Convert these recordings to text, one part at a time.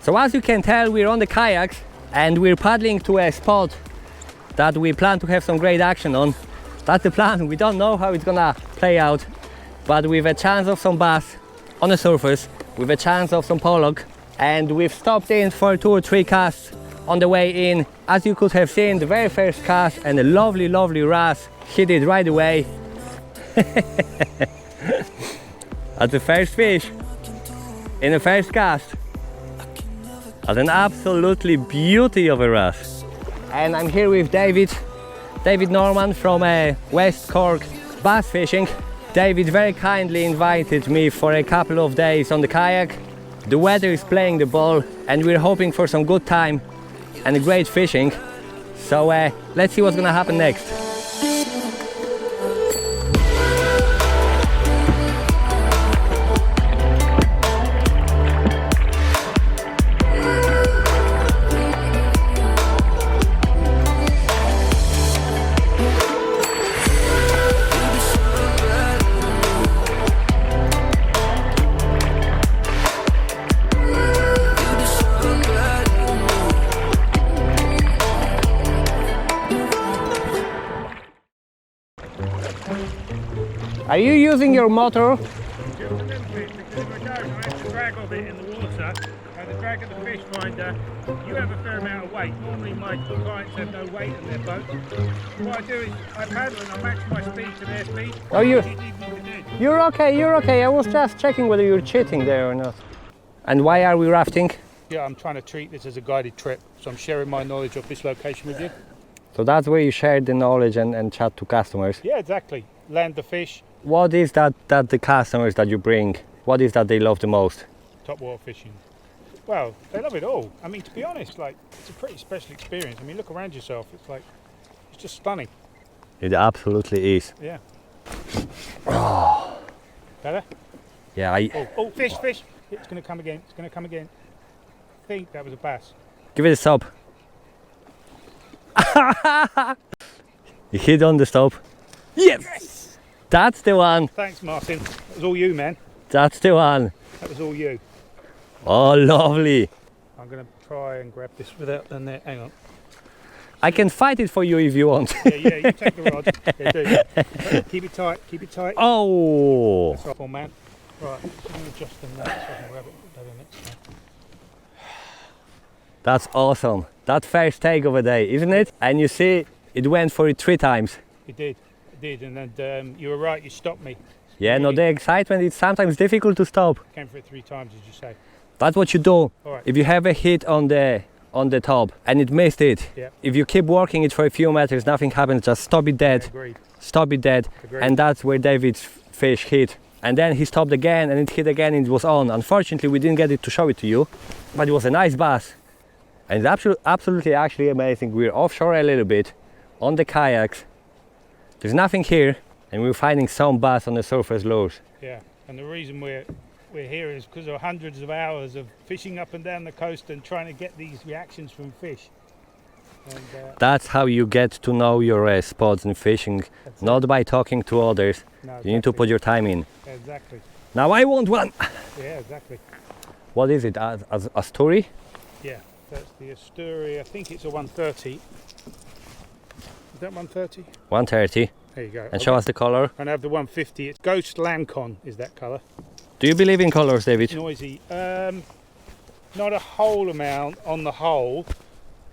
So as you can tell, we're on the kayaks and we're paddling to a spot that we plan to have some great action on. That's the plan. We don't know how it's gonna play out, but with a chance of some bass on the surface, with a chance of some pollock, and we've stopped in for 2 or 3 casts on the way in. As you could have seen, the very first cast, and a lovely wrasse hit it right away. At the first fish in the first cast. At an absolutely beauty of a wrasse. And I'm here with David Norman from West Cork Bass Fishing. David very kindly invited me for a couple of days on the kayak. The weather is playing the ball and we're hoping for some good time and great fishing. So let's see what's gonna happen next. Are you using your motor? Just a little bit, because if I don't, I have the drag of it in the water, and the drag of the fish finder. You have a fair amount of weight. Normally my clients have no weight in their boat. What I do is I paddle and I match my speed to their speed. Oh, you're okay. I was just checking whether you're cheating there or not. And why are we rafting? Yeah, I'm trying to treat this as a guided trip, so I'm sharing my knowledge of this location with you. So that's where you share the knowledge and chat to customers? Yeah, exactly. Land the fish. What is that the customers that you bring, what is that they love the most? Top water fishing. Well, they love it all. I mean, to be honest, like, it's a pretty special experience. I mean, look around yourself. It's like, it's just stunning. It absolutely is. Yeah. Oh. Better? Yeah, Oh, fish. It's going to come again. I think that was a bass. Give it a stop. You hit on the stop. Yes! That's the one. Thanks, Martin. That was all you, man. That's the one. That was all you. Oh, lovely. I'm going to try and grab this without the net. Hang on. I can fight it for you if you want. Yeah, you take the rod. Yeah, do. Keep it tight. Oh! That's right, man. Right, I'm going to adjust the net so I can grab it better next time. That's awesome. That first take of a day, isn't it? And you see, it went for it 3 times. It did, and then you were right, you stopped me. Yeah, no, the excitement, it's sometimes difficult to stop. Came for it 3 times, as you say. That's what you do. All right. If you have a hit on the top and it missed it, yeah. If you keep working it for a few meters, nothing happens, just stop it dead. Agreed. Stop it dead. Agreed. And that's where David's fish hit. And then he stopped again and it hit again and it was on. Unfortunately, we didn't get it to show it to you, but it was a nice bass. And it's absolutely actually amazing. We're offshore a little bit on the kayaks. There's nothing here and we're finding some bass on the surface lures. Yeah, and the reason we're here is because of hundreds of hours of fishing up and down the coast and trying to get these reactions from fish. And, that's how you get to know your spots in fishing, not by talking to others. No, exactly. You need to put your time in. Yeah, exactly. Now I want one. Yeah, exactly. What is it? A story? Yeah, that's the Asturia. I think it's a 130. Is that 130? 130. There you go. And show us the color. And I have the 150. It's Ghost Lamcon is that colour. Do you believe in colors, David? Noisy. Not a whole amount on the whole,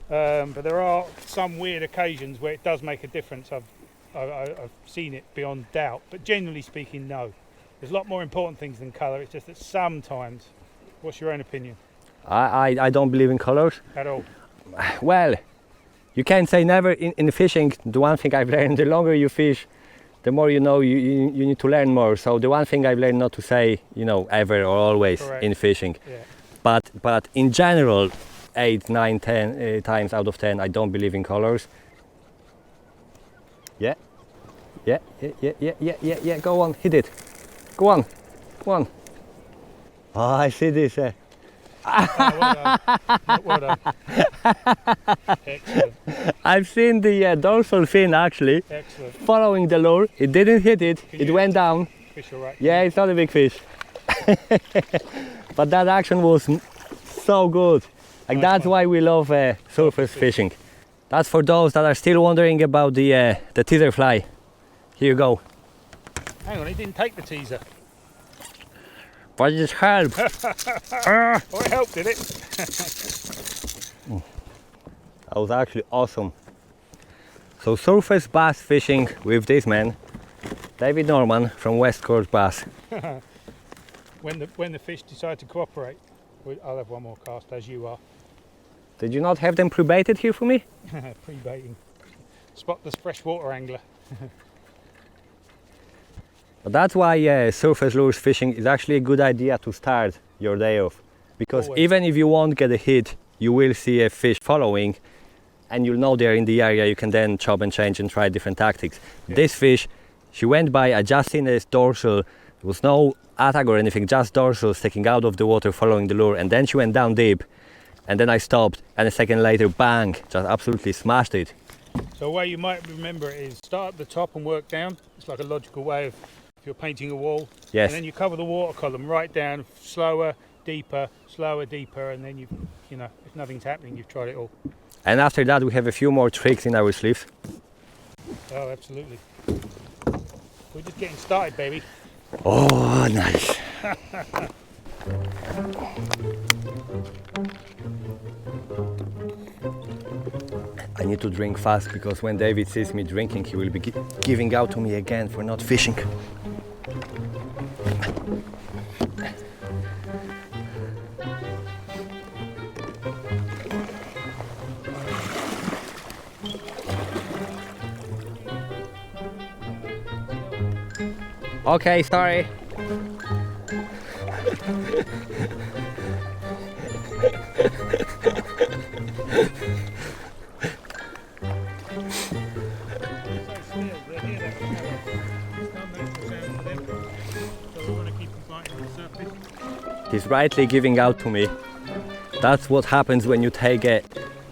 but there are some weird occasions where it does make a difference. I've seen it beyond doubt, but generally speaking, no. There's a lot more important things than colour. It's just that sometimes. What's your own opinion? I don't believe in colors. At all? Well, you can't say never in fishing. The one thing I've learned, the longer you fish, the more you know, you need to learn more. So the one thing I've learned not to say, ever or always. Correct. In fishing. Yeah. But in general, 8, 9, 10 times out of 10, I don't believe in colors. Yeah. Go on, hit it. Go on. Oh, I see this. Well done. Excellent. I've seen the dorsal fin actually. Excellent. Following the lure. It didn't hit it. It went down. Fish all right? Yeah, it's not a big fish. But that action was so good. Like Nice that's one. why we love surface fishing. That's for those that are still wondering about the teaser fly. Here you go. Hang on, it didn't take the teaser. But it helped. Oh, it helped, did it? That was actually awesome. So surface bass fishing with this man, David Norman from West Coast Bass. When the fish decide to cooperate, I'll have one more cast, as you are. Did you not have them pre-baited here for me? Pre-baiting. Spotless freshwater angler. But that's why surface lures fishing is actually a good idea to start your day off. Because Always. even if you won't get a hit, you will see a fish following and you'll know they're in the area. You can then chop and change and try different tactics. Yeah. This fish, she went by adjusting its dorsal. There was no attack or anything, just dorsal sticking out of the water following the lure, and then she went down deep, and then I stopped, and a second later, bang, just absolutely smashed it. So a way you might remember it is start at the top and work down. It's like a logical way of, if you're painting a wall, Yes. and then you cover the water column right down, slower, deeper, and then you know, if nothing's happening, you've tried it all. And after that, we have a few more tricks in our sleeves. Oh, absolutely. We're just getting started, baby. Oh, nice. I need to drink fast because when David sees me drinking, he will be giving out to me again for not fishing. Okay, sorry. He's rightly giving out to me. That's what happens when you take a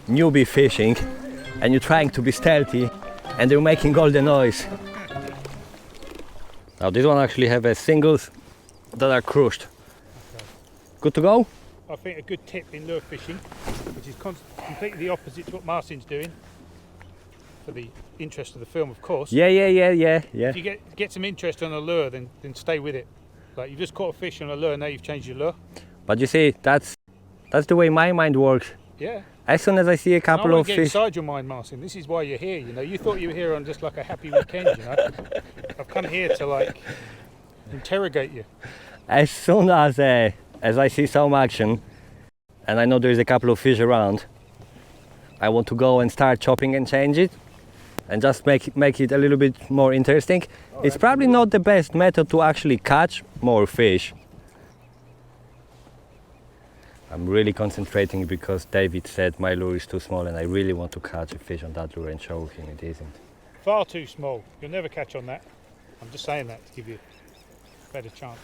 newbie fishing and you're trying to be stealthy and they're making all the noise. Now this one actually have a singles that are crushed. Good to go? I think a good tip in lure fishing, which is completely the opposite to what Marcin's doing, for the interest of the film, of course. Yeah. If you get some interest on a lure, then stay with it. Like you've just caught a fish on a lure, now you've changed your lure. But you see, that's the way my mind works. Yeah. As soon as I see a couple of get fish, inside your mind, Marcin. This is why you're here. You know, you thought you were here on just like a happy weekend. You know, I've come here to like interrogate you. as soon as I see some action, and I know there's a couple of fish around, I want to go and start chopping and change it, and just make it a little bit more interesting. It's probably not the best method to actually catch more fish. I'm really concentrating because David said my lure is too small and I really want to catch a fish on that lure and show him it isn't. Far too small. You'll never catch on that. I'm just saying that to give you a better chance.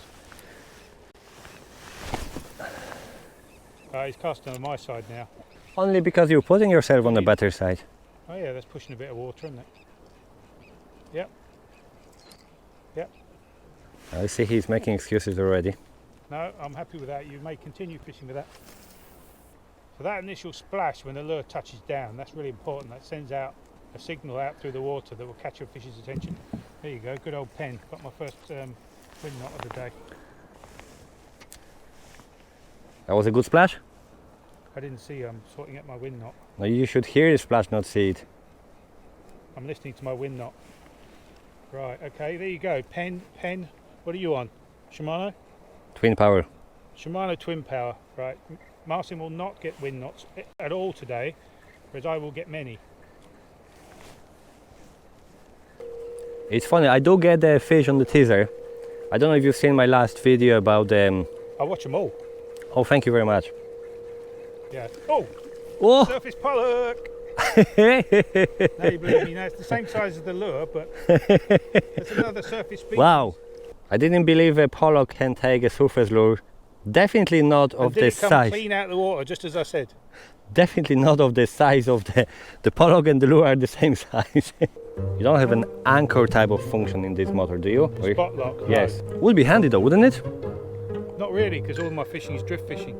He's casting on my side now. Only because you're putting yourself on the better side. Oh yeah, that's pushing a bit of water, isn't it? Yep. Yep. I see he's making excuses already. No, I'm happy with that. You may continue fishing with that. So that initial splash when the lure touches down, that's really important. That sends out a signal out through the water that will catch your fish's attention. There you go, good old pen. Got my first win knot of the day. That was a good splash? I didn't see I'm sorting out my wind knot. No, you should hear the splash, not see it. I'm listening to my wind knot. Right, okay, there you go. Pen, what are you on? Shimano? Twin power. Shimano twin power, right. Marcin will not get wind knots at all today, whereas I will get many. It's funny, I do get the fish on the teaser. I don't know if you've seen my last video about them. I watch them all. Oh, thank you very much. Yeah. Oh! Whoa! Surface pollock! Now you believe me, now it's the same size as the lure, but there's another surface species. Wow! I didn't believe a pollock can take a surface lure. Definitely not of did this it come size. clean out of the water, just as I said? Definitely not of the size of the pollock and the lure are the same size. You don't have an anchor type of function in this motor, do you? Spot lock. Yes. Would be handy though, wouldn't it? Not really, because all my fishing is drift fishing.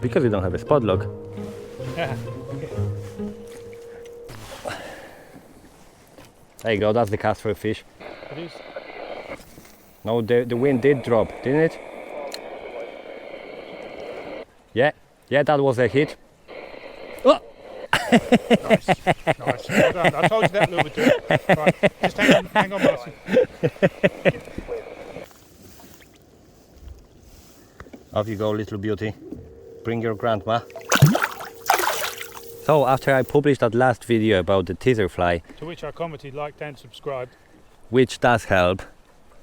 Because you don't have a spot lock. Yeah. There you go, that's the cast for a fish. It is. No, the wind did drop, didn't it? Yeah, that was a hit. Oh! Nice. Well done. I told you that lure would do it. Right, just hang on, Marcin. Off you go, little beauty. Bring your grandma. So after I published that last video about the teaser fly, To which I commented, liked and subscribed. which does help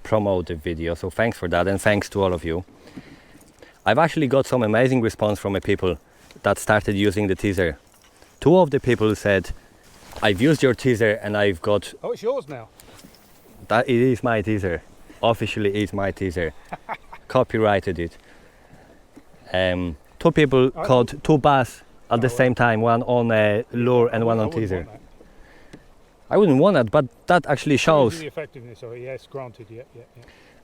promote the video, so thanks for that, and thanks to all of you. I've actually got some amazing response from the people that started using the teaser. 2 of the people said, I've used your teaser and I've got... Oh, it's yours now. That it is my teaser. Officially is my teaser. Copyrighted it. 2 people caught 2 bass at the same time, one on a lure and one on teaser. I wouldn't want that, but that actually shows. The effectiveness of it, yes, granted, yeah.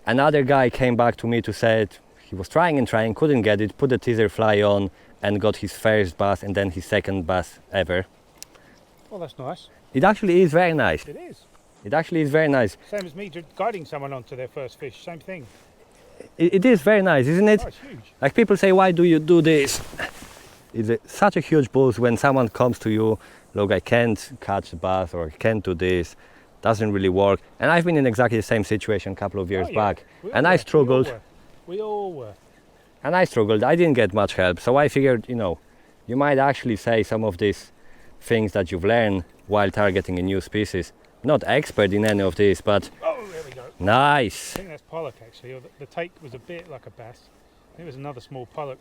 Another guy came back to me to say he was trying, couldn't get it, put the teaser fly on and got his first bass and then his second bass ever. Well, that's nice. It actually is very nice. It is. It actually is very nice. Same as me guiding someone onto their first fish, same thing. It is very nice, isn't it? Oh, it's huge. Like people say, why do you do this? It's such a huge boost when someone comes to you, look, I can't catch the bass or I can't do this, doesn't really work. And I've been in exactly the same situation a couple of years back. And I struggled. We all were. And I struggled, I didn't get much help. So I figured, you might actually say some of these things that you've learned while targeting a new species. Not expert in any of this, but Oh, there we go. nice. I think that's Pollock actually. Or the take was a bit like a bass. I think it was another small Pollock.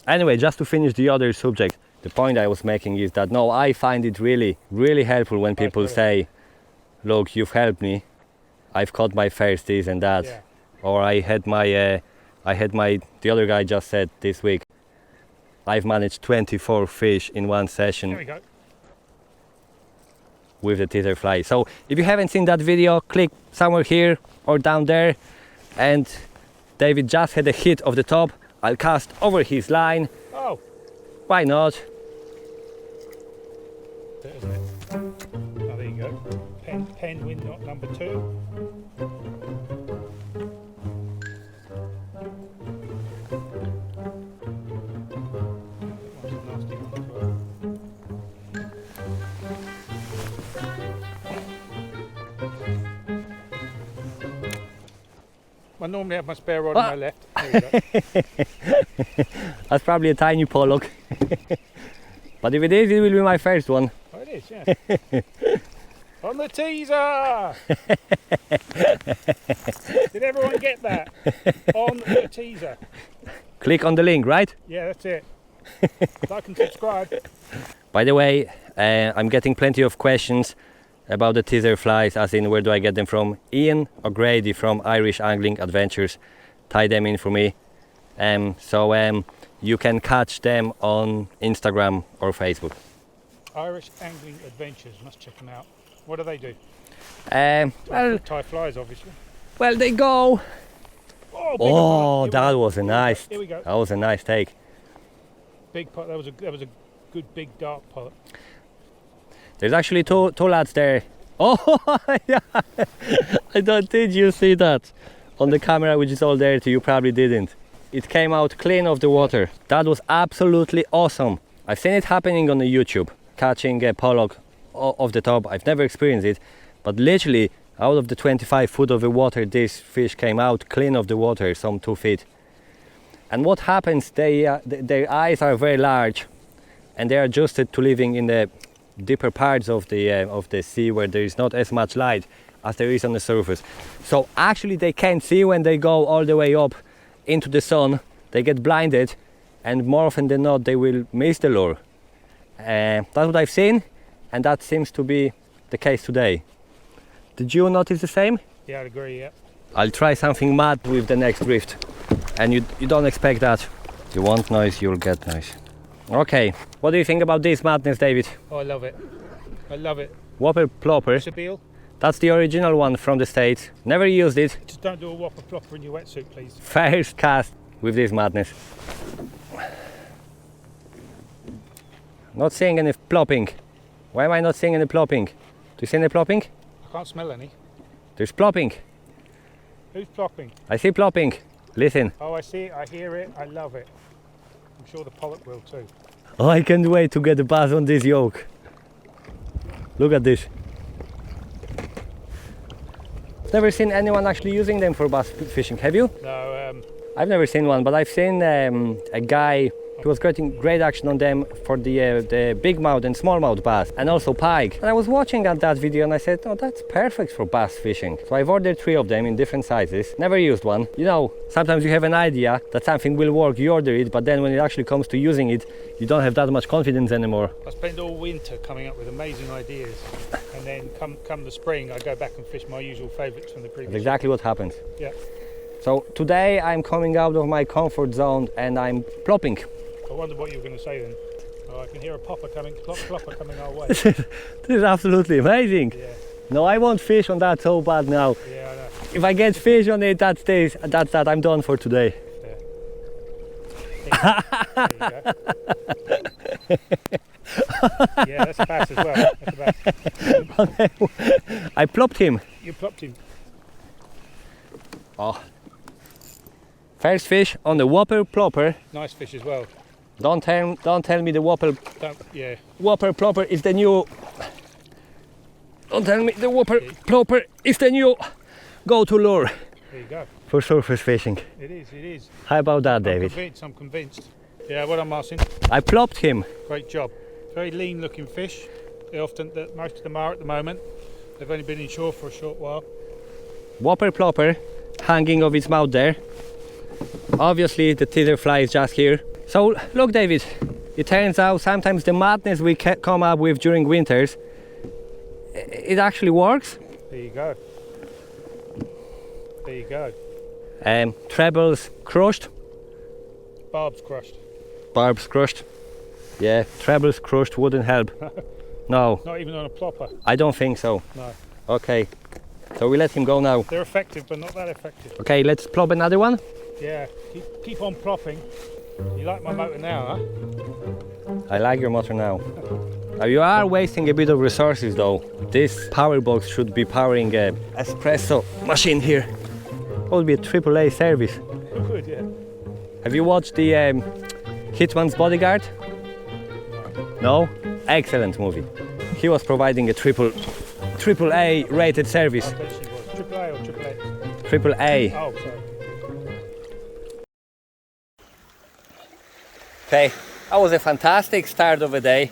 Anyway, just to finish the other subject, the point I was making is that no, I find it really, really helpful when people say, look, you've helped me, I've caught my first this and that, Yeah. or the other guy just said this week, I've managed 24 fish in one session. There we go. With the teaser fly. So if you haven't seen that video, click somewhere here or down there, and David just had a hit of the top. I'll cast over his line. Oh, Why not? there, isn't it? Oh, there you go. Pen wind knot number 2. That one's a nasty one as well. I normally have my spare rod on my left. There we go. That's probably a tiny Pollock. But if it is, it will be my first one. Oh, it is, yeah. On the teaser! Did everyone get that? On the teaser. Click on the link, right? Yeah, that's it. Like and subscribe. By the way, I'm getting plenty of questions about the teaser flies, as in where do I get them from. Ian O'Grady from Irish Angling Adventures tied them in for me. So you can catch them on Instagram or Facebook. Irish Angling Adventures, must check them out. What do they do? Well, Tie flies, obviously. well, they go. Oh, big Oh, one. that was a nice. Here we go. That was a nice take. Big pot. That was a good big dark pot. There's actually two lads there. Oh, yeah. Did you see that on the camera, which is all there too? You probably didn't. It came out clean of the water. That was absolutely awesome. I've seen it happening on the YouTube, catching a Pollock off the top. I've never experienced it, but literally out of the 25 foot of the water, this fish came out clean of the water, some 2 feet. And what happens, their eyes are very large and they're adjusted to living in the deeper parts of the sea where there is not as much light as there is on the surface. So actually they can't see when they go all the way up into the sun. They get blinded, and more often than not they will miss the lure. That's what I've seen, and that seems to be the case today. Did you notice the same? Yeah, I'd agree, yeah. I'll try something mad with the next drift, and you don't expect that. You want noise, you'll get noise. Okay, what do you think about this madness, David? Oh, I love it. I love it. Whopper Plopper. Sabile, That's the original one from the States. Never used it. just don't do a whopper plopper in your wetsuit, please. First cast with this madness. Not seeing any plopping. Why am I not seeing any plopping? Do you see any plopping? I can't smell any. There's plopping. Who's plopping? I see plopping. Listen. Oh, I see it, I hear it, I love it. I'm sure the Pollock will too. Oh, I can't wait to get the bass on this yoke. Look at this. Never seen anyone actually using them for bass fishing, have you? No, I've never seen one, but I've seen a guy who was getting great action on them for the big mouth and small mouth bass, and also pike. And I was watching that video and I said, oh, that's perfect for bass fishing. So I've ordered 3 of them in different sizes. Never used one. You know, sometimes you have an idea that something will work, you order it, but then when it actually comes to using it, you don't have that much confidence anymore. I spend all winter coming up with amazing ideas, and then come the spring, I go back and fish my usual favourites from the previous. That's exactly what happens. Yeah. So today I'm coming out of my comfort zone and I'm plopping. I wonder what you were going to say then. Oh, I can hear a popper coming, plopper coming our way. This is absolutely amazing. Yeah. No, I want fish on that so bad now. Yeah, I know. If I get fish on it, that's that. I'm done for today. Yeah. There you go. Yeah, that's a bass as well. That's a bass. I plopped him. You plopped him. Oh. First fish on the whopper plopper. Nice fish as well. Don't tell me the whopper Yeah. whopper plopper is the new. Don't tell me the whopper plopper is the new go-to lure There you go. for surface fishing. It is, it is. How about that, David? I'm convinced. Yeah, well done, Marcin. I plopped him. Great job. Very lean looking fish. Most of them are at the moment. They've only been inshore for a short while. Whopper plopper hanging off its mouth there. Obviously the tether fly is just here. So look, David, it turns out sometimes the madness we come up with during winters, it actually works. There you go. There you go. Trebles crushed. Barb's crushed. Barbs crushed. Yeah, trebles crushed wouldn't help. No. Not even on a plopper. I don't think so. No. Okay, so we let him go now. They're effective, but not that effective. Okay, let's plop another one. Yeah, keep on plopping. You like my motor now, huh? I like your motor now. You are wasting a bit of resources though. This power box should be powering a espresso machine here. It would be a AAA service. It would, yeah. Have you watched the Hitman's Bodyguard? No? Excellent movie. He was providing a AAA rated service. I bet she was. AAA or AAA? AAA. Oh, sorry. Okay, that was a fantastic start of the day.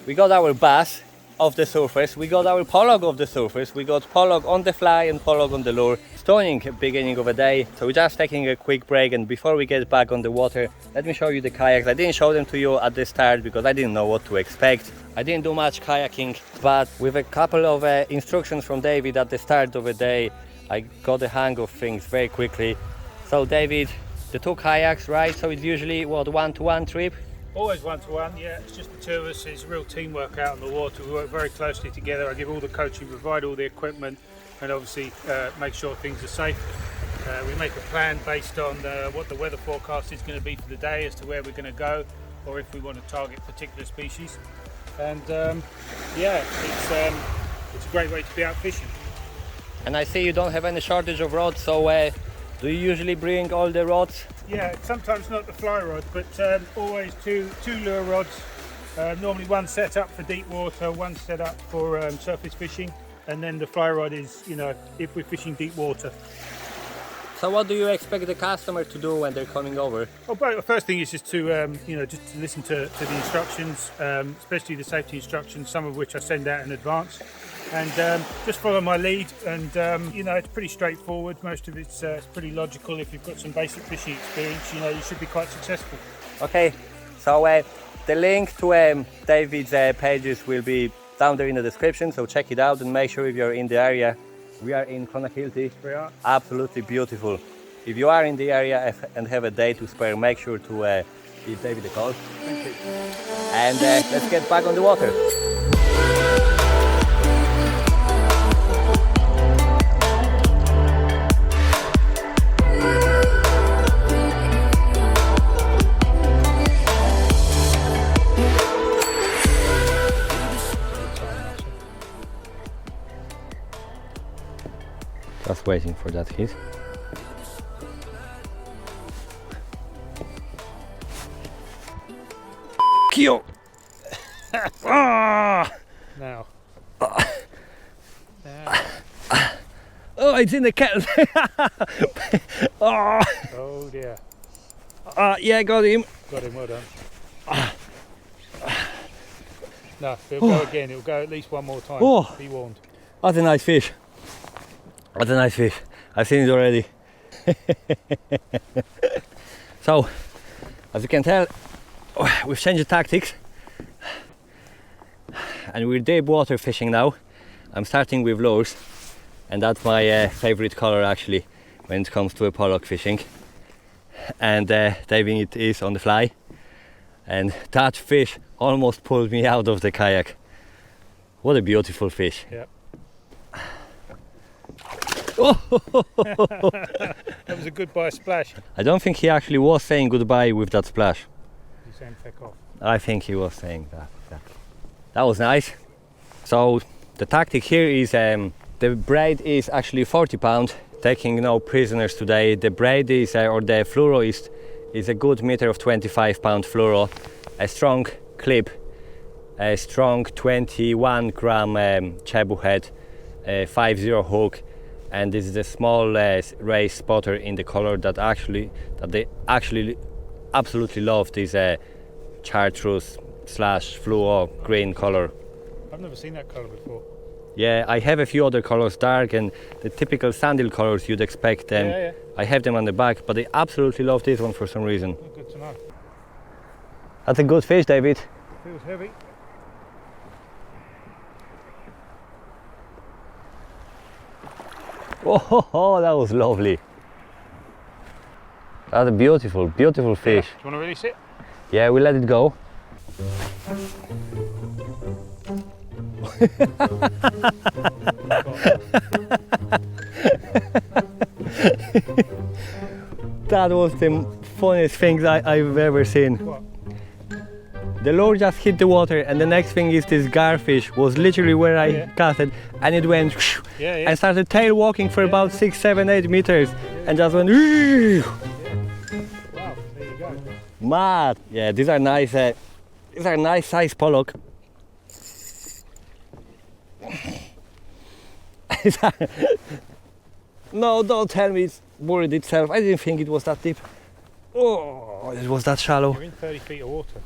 We got our bass off the surface, we got our pollock off the surface, we got pollock on the fly and pollock on the lure. Stunning beginning of the day. So we're just taking a quick break, and before we get back on the water, let me show you the kayaks. I didn't show them to you at the start because I didn't know what to expect. I didn't do much kayaking, but with a couple of instructions from David at the start of the day, I got the hang of things very quickly. So David, the 2 kayaks, right? So it's usually what, 1-to-1 trip? Always 1-to-1, yeah. It's just the 2 of us. It's real teamwork out on the water. We work very closely together. I give all the coaching, provide all the equipment, and obviously make sure things are safe. We make a plan based on what the weather forecast is going to be for the day as to where we're going to go, or if we want to target particular species. And yeah, it's a great way to be out fishing. And I see you don't have any shortage of rods, so do you usually bring all the rods? Yeah, sometimes not the fly rod, but always two lure rods. Normally one set up for deep water, one set up for surface fishing, and then the fly rod is, you know, if we're fishing deep water. So what do you expect the customer to do when they're coming over? Well, the first thing is just to, you know, just to listen to the instructions, especially the safety instructions, some of which I send out in advance. And just follow my lead, and you know, it's pretty straightforward. Most of it's pretty logical. If you've got some basic fishing experience, you know, you should be quite successful. Okay, so the link to David's pages will be down there in the description, so check it out and make sure if you're in the area. We are in Clonakilty. We are. Absolutely beautiful. If you are in the area and have a day to spare, make sure to give David a call. Thank you. And let's get back on the water. waiting for that hit. Kill! Ah! Now. Oh, it's in the kettle. Oh. Oh dear. Yeah, got him. Got him, well done. No, it'll go again. It'll go at least one more time. Oh. Be warned. That's a nice fish. That's a nice fish. I've seen it already. So, as you can tell, we've changed the tactics. And we're deep water fishing now. I'm starting with lures. And that's my favorite color actually when it comes to a pollock fishing. And diving it is on the fly. And that fish almost pulled me out of the kayak. What a beautiful fish. Yeah. That was a goodbye splash. I don't think he actually was saying goodbye with that splash. He's saying feck off. I think he was saying that. That was nice. So the tactic here is the braid is actually 40 pound, taking no prisoners today. The braid is or the fluoro is a good meter of 25 pound fluoro, a strong clip, a strong 21 gram chebu head, a 5-0 hook, and this is a small race spotter in the color that they actually absolutely love, this chartreuse / fluo green color. I've never seen that colour before. Yeah, I have a few other colors, dark and the typical sandal colors you'd expect them. Yeah. I have them on the back, but they absolutely love this one for some reason. Oh, good to know. That's a good fish, David. Feels heavy. Oh, that was lovely. That's a beautiful, beautiful fish. Do you want to release it? Yeah, we let it go. That was the funniest thing I've ever seen. What? The lure just hit the water, and the next thing is this garfish was literally where I cast it, and it went and started tail walking for about 6, 7, 8 meters and just went. Wow, there you go. Mad. Yeah, these are nice size pollock. No, don't tell me it's worried itself. I didn't think it was that deep. Oh, it was that shallow. You're in 30 feet of water.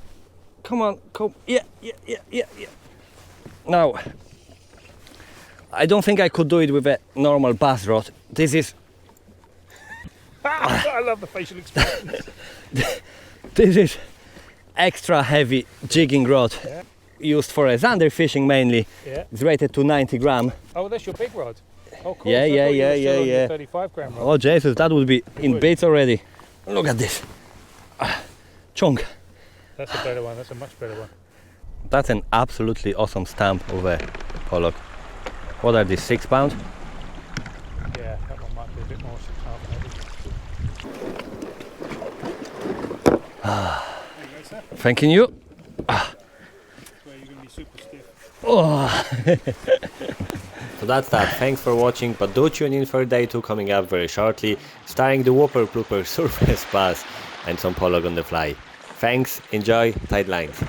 Come on, come. Yeah. Now, I don't think I could do it with a normal bass rod. This is. I love the facial expressions. This is extra heavy jigging rod. Yeah. Used for a zander fishing mainly. Yeah. It's rated to 90 gram. Oh, that's your big rod. Oh, cool. Yeah, so I thought you were still on yeah. your 35 gram rod. Oh Jesus, that would be in would. baits already. Look at this. Chunk. That's a better one. That's a much better one. That's an absolutely awesome stamp of a pollock. What are these, 6 pound? Yeah, that one might be a bit more 6.5 maybe. Thanking you. That's where you're going to be super stiff. Oh. So that's that. Thanks for watching, but do tune in for day 2 coming up very shortly, starring the Whopper Plooper Surface Bass and some pollock on the fly. Thanks, enjoy, tight lines.